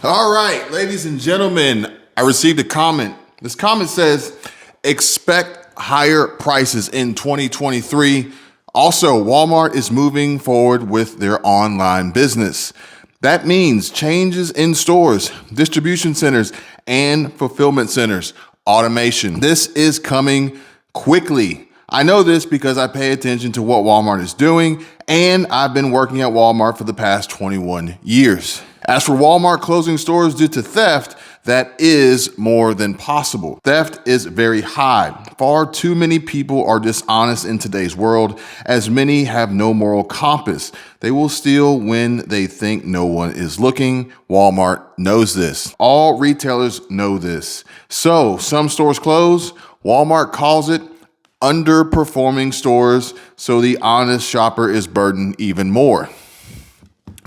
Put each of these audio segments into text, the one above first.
All right, ladies and gentlemen, I received a comment. This comment says, expect higher prices in 2023. Also, Walmart is moving forward with their online business. That means changes in stores, distribution centers, and fulfillment centers, automation. This is coming quickly. I know this because I pay attention to what Walmart is doing, and I've been working at Walmart for the past 21 years. As for Walmart closing stores due to theft, that is more than possible. Theft is very high. Far too many people are dishonest in today's world, as many have no moral compass. They will steal when they think no one is looking. Walmart knows this. All retailers know this. So some stores close. Walmart calls it underperforming stores, so the honest shopper is burdened even more.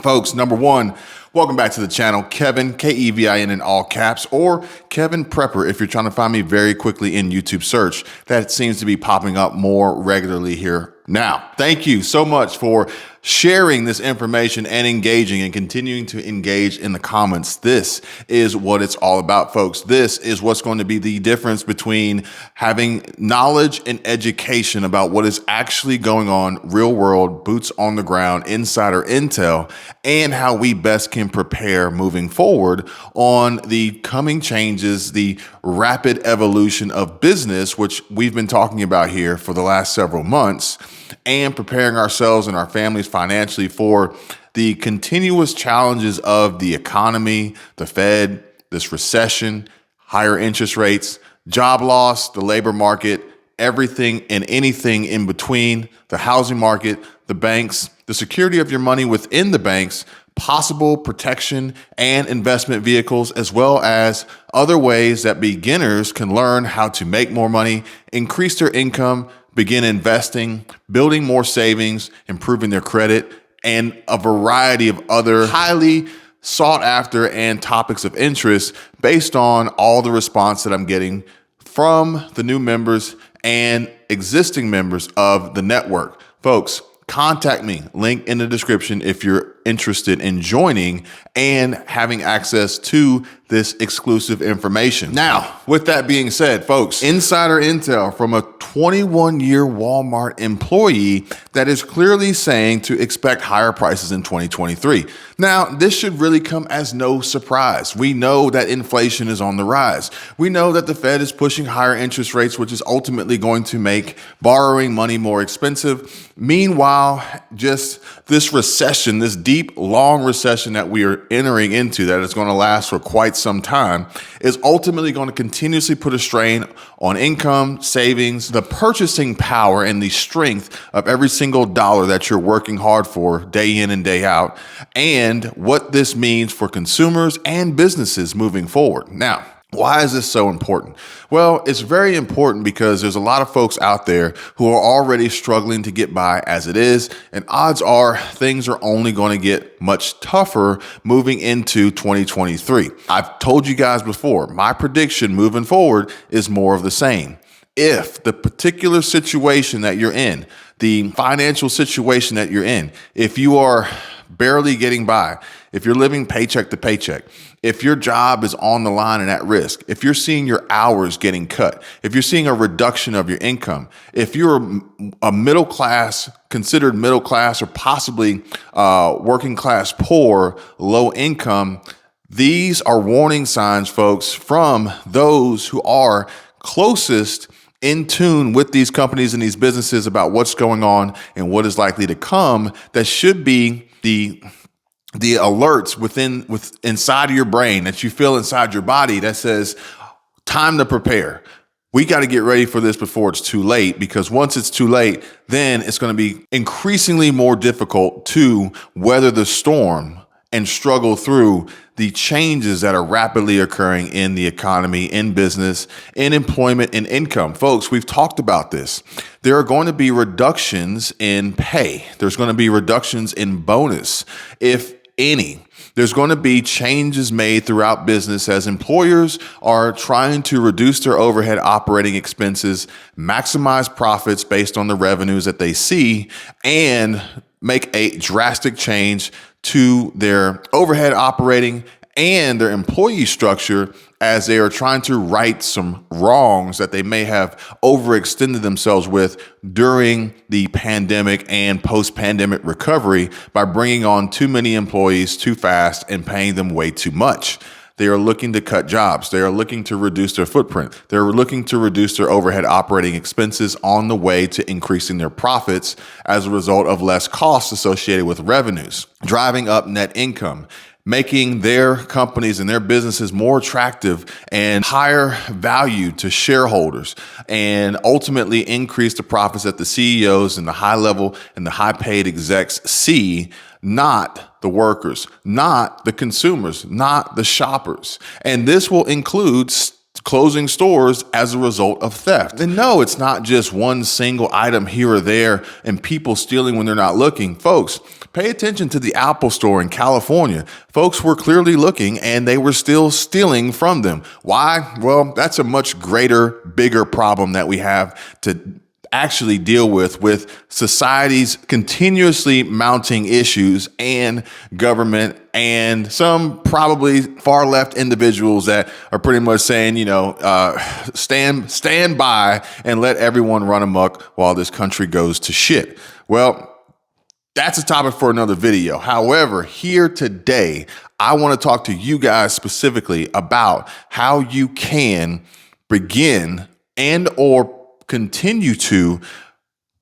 Folks, number one, welcome back to the channel. Kevin, Kevin in all caps, or Kevin Prepper if you're trying to find me very quickly in YouTube search. That seems to be popping up more regularly here now. Thank you so much for sharing this information and engaging and continuing to engage in the comments. This is what it's all about, folks. This is what's going to be the difference between having knowledge and education about what is actually going on, real world, boots on the ground, insider intel, and how we best can prepare moving forward on the coming changes, the rapid evolution of business, which we've been talking about here for the last several months, and preparing ourselves and our families financially for the continuous challenges of the economy, the Fed, this recession, higher interest rates, job loss, the labor market, everything and anything in between, the housing market, the banks, the security of your money within the banks, possible protection and investment vehicles, as well as other ways that beginners can learn how to make more money, increase their income, begin investing, building more savings, improving their credit, and a variety of other highly sought after and topics of interest based on all the response that I'm getting from the new members and existing members of the network. Folks, contact me, link in the description if you're interested in joining and having access to this exclusive information. Now, with that being said, folks, insider intel from a 21-year Walmart employee that is clearly saying to expect higher prices in 2023. Now, this should really come as no surprise. We know that inflation is on the rise. We know that the Fed is pushing higher interest rates, which is ultimately going to make borrowing money more expensive. Meanwhile, just this recession, this deep, long recession that we are entering into that is going to last for quite some time, is ultimately going to continuously put a strain on income, savings, the purchasing power, and the strength of every single dollar that you're working hard for day in and day out, and what this means for consumers and businesses moving forward. Now, why is this so important? Well, it's very important because there's a lot of folks out there who are already struggling to get by as it is, and odds are things are only going to get much tougher moving into 2023. I've told you guys before, my prediction moving forward is more of the same. If the particular situation that you're in, the financial situation that you're in, if you are barely getting by, if you're living paycheck to paycheck, if your job is on the line and at risk, if you're seeing your hours getting cut, if you're seeing a reduction of your income, if you're a middle class, considered middle class, or possibly working class poor, low income, these are warning signs, folks, from those who are closest in tune with these companies and these businesses about what's going on and what is likely to come. That should be the alerts inside of your brain that you feel inside your body that says, time to prepare. We got to get ready for this before it's too late, because once it's too late, then it's going to be increasingly more difficult to weather the storm and struggle through the changes that are rapidly occurring in the economy, in business, in employment, and income. Folks, we've talked about this. There are going to be reductions in pay. There's going to be reductions in bonus, if any. There's going to be changes made throughout business as employers are trying to reduce their overhead operating expenses, maximize profits based on the revenues that they see, and make a drastic change to their overhead operating and their employee structure as they are trying to right some wrongs that they may have overextended themselves with during the pandemic and post-pandemic recovery by bringing on too many employees too fast and paying them way too much. They are looking to cut jobs. They are looking to reduce their footprint. They're looking to reduce their overhead operating expenses on the way to increasing their profits as a result of less costs associated with revenues, driving up net income, making their companies and their businesses more attractive and higher value to shareholders, and ultimately increase the profits that the CEOs and the high level and the high paid execs see, not the workers, not the consumers, not the shoppers. And this will include closing stores as a result of theft. And no, it's not just one single item here or there and people stealing when they're not looking. Folks, pay attention to the Apple store in California. Folks were clearly looking and they were still stealing from them. Why? Well, that's a much greater, bigger problem that we have to actually deal with society's continuously mounting issues and government and some probably far left individuals that are pretty much saying, stand by and let everyone run amok while this country goes to shit. Well, that's a topic for another video. However, here today, I want to talk to you guys specifically about how you can begin and or continue to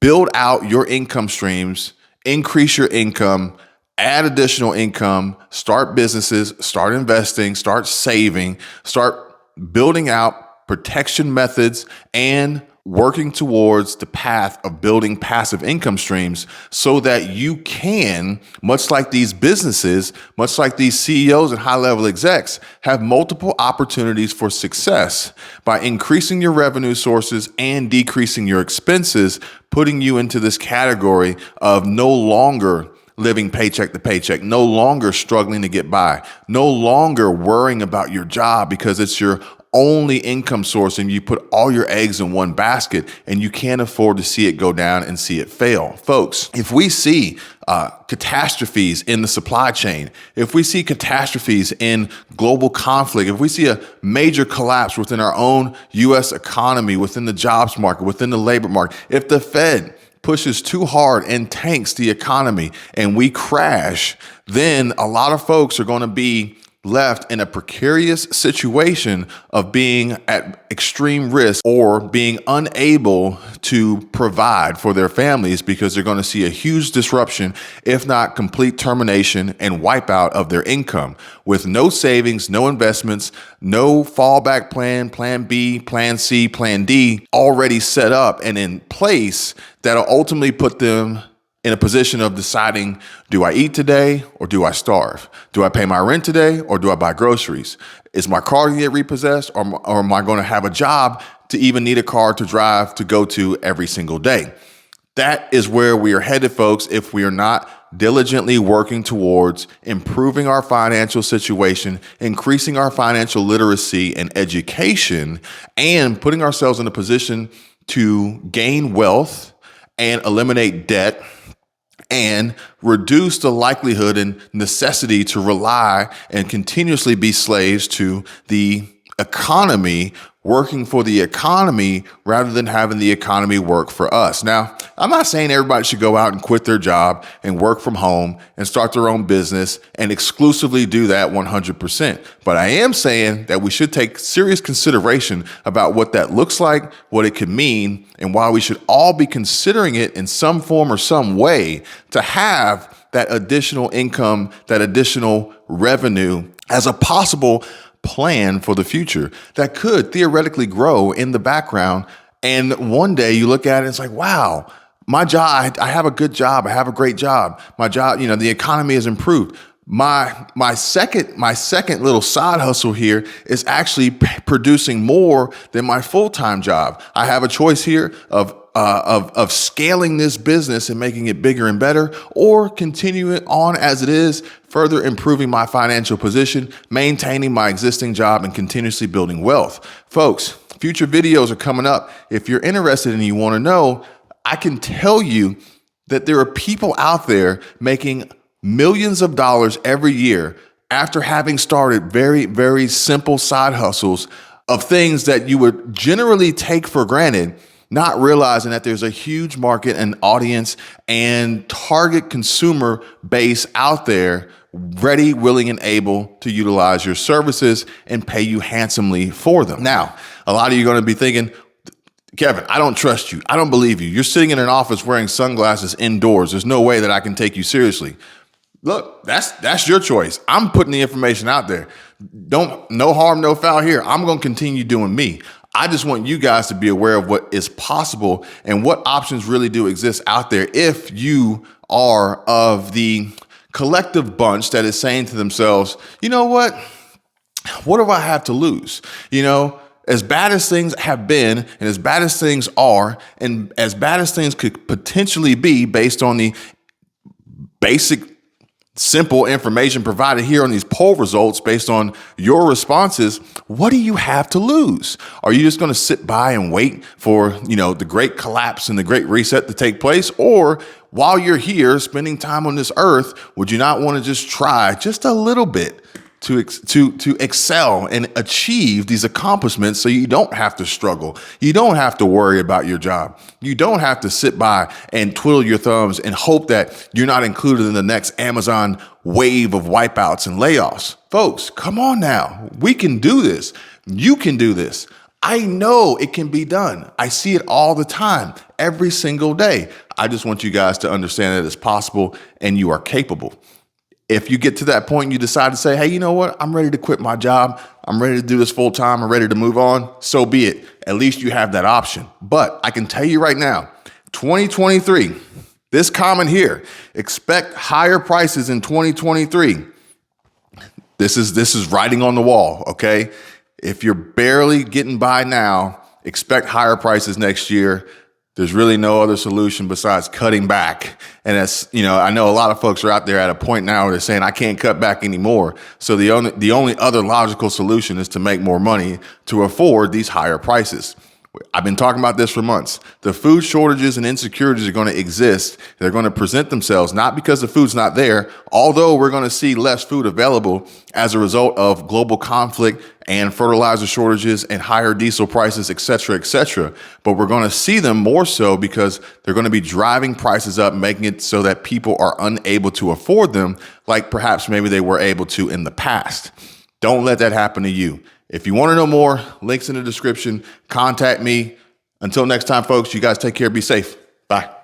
build out your income streams, increase your income, add additional income, start businesses, start investing, start saving, start building out protection methods, and working towards the path of building passive income streams so that you can, much like these businesses, much like these CEOs and high-level execs, have multiple opportunities for success by increasing your revenue sources and decreasing your expenses, putting you into this category of no longer living paycheck to paycheck, no longer struggling to get by, no longer worrying about your job because it's your only income source and you put all your eggs in one basket and you can't afford to see it go down and see it fail. Folks, if we see catastrophes in the supply chain, if we see catastrophes in global conflict, if we see a major collapse within our own U.S. economy, within the jobs market, within the labor market, if the Fed pushes too hard and tanks the economy and we crash, then a lot of folks are going to be left in a precarious situation of being at extreme risk or being unable to provide for their families because they're going to see a huge disruption, if not complete termination and wipeout of their income with no savings, no investments, no fallback plan, plan B, plan C, plan D already set up and in place that'll ultimately put them in a position of deciding, do I eat today or do I starve? Do I pay my rent today or do I buy groceries? Is my car going to get repossessed or am I going to have a job to even need a car to drive to go to every single day? That is where we are headed, folks, if we are not diligently working towards improving our financial situation, increasing our financial literacy and education, and putting ourselves in a position to gain wealth and eliminate debt and reduce the likelihood and necessity to rely and continuously be slaves to the economy, working for the economy rather than having the economy work for us. Now, I'm not saying everybody should go out and quit their job and work from home and start their own business and exclusively do that 100%. But I am saying that we should take serious consideration about what that looks like, what it could mean, and why we should all be considering it in some form or some way to have that additional income, that additional revenue as a possible plan for the future that could theoretically grow in the background. And one day you look at it and it's like, wow, my job, I have a good job. I have a great job. My job, the economy has improved. My second little side hustle here is actually producing more than my full-time job. I have a choice here of scaling this business and making it bigger and better, or continue it on as it is, further improving my financial position, maintaining my existing job, and continuously building wealth. Folks, future videos are coming up. If you're interested and you want to know, I can tell you that there are people out there making millions of dollars every year after having started very, very simple side hustles of things that you would generally take for granted, not realizing that there's a huge market and audience and target consumer base out there ready, willing, and able to utilize your services and pay you handsomely for them. Now, a lot of you are going to be thinking, Kevin, I don't trust you. I don't believe you. You're sitting in an office wearing sunglasses indoors. There's no way that I can take you seriously. Look, that's your choice. I'm putting the information out there. No harm, no foul here. I'm going to continue doing me. I just want you guys to be aware of what is possible and what options really do exist out there if you are of the collective bunch that is saying to themselves, you know what do I have to lose? As bad as things have been and as bad as things are and as bad as things could potentially be based on the basic simple information provided here on these poll results based on your responses, what do you have to lose? Are you just going to sit by and wait for, the great collapse and the great reset to take place? Or while you're here spending time on this earth, would you not want to just try just a little bit to excel and achieve these accomplishments so you don't have to struggle. You don't have to worry about your job. You don't have to sit by and twiddle your thumbs and hope that you're not included in the next Amazon wave of wipeouts and layoffs. Folks, come on now. We can do this. You can do this. I know it can be done. I see it all the time, every single day. I just want you guys to understand that it's possible and you are capable. If you get to that point and you decide to say, hey, you know what? I'm ready to quit my job. I'm ready to do this full time. I'm ready to move on. So be it. At least you have that option. But I can tell you right now, 2023, this comment here, expect higher prices in 2023. This is writing on the wall, okay? If you're barely getting by now, expect higher prices next year. There's really no other solution besides cutting back. And I know a lot of folks are out there at a point now where they're saying, I can't cut back anymore. So the only other logical solution is to make more money to afford these higher prices. I've been talking about this for months. The food shortages and insecurities are going to exist. They're going to present themselves, not because the food's not there, although we're going to see less food available as a result of global conflict and fertilizer shortages and higher diesel prices, et cetera, but we're going to see them more so because they're going to be driving prices up, making it so that people are unable to afford them, like perhaps maybe they were able to in the past. Don't let that happen to you. If you want to know more, links in the description. Contact me. Until next time, folks, you guys take care. Be safe. Bye.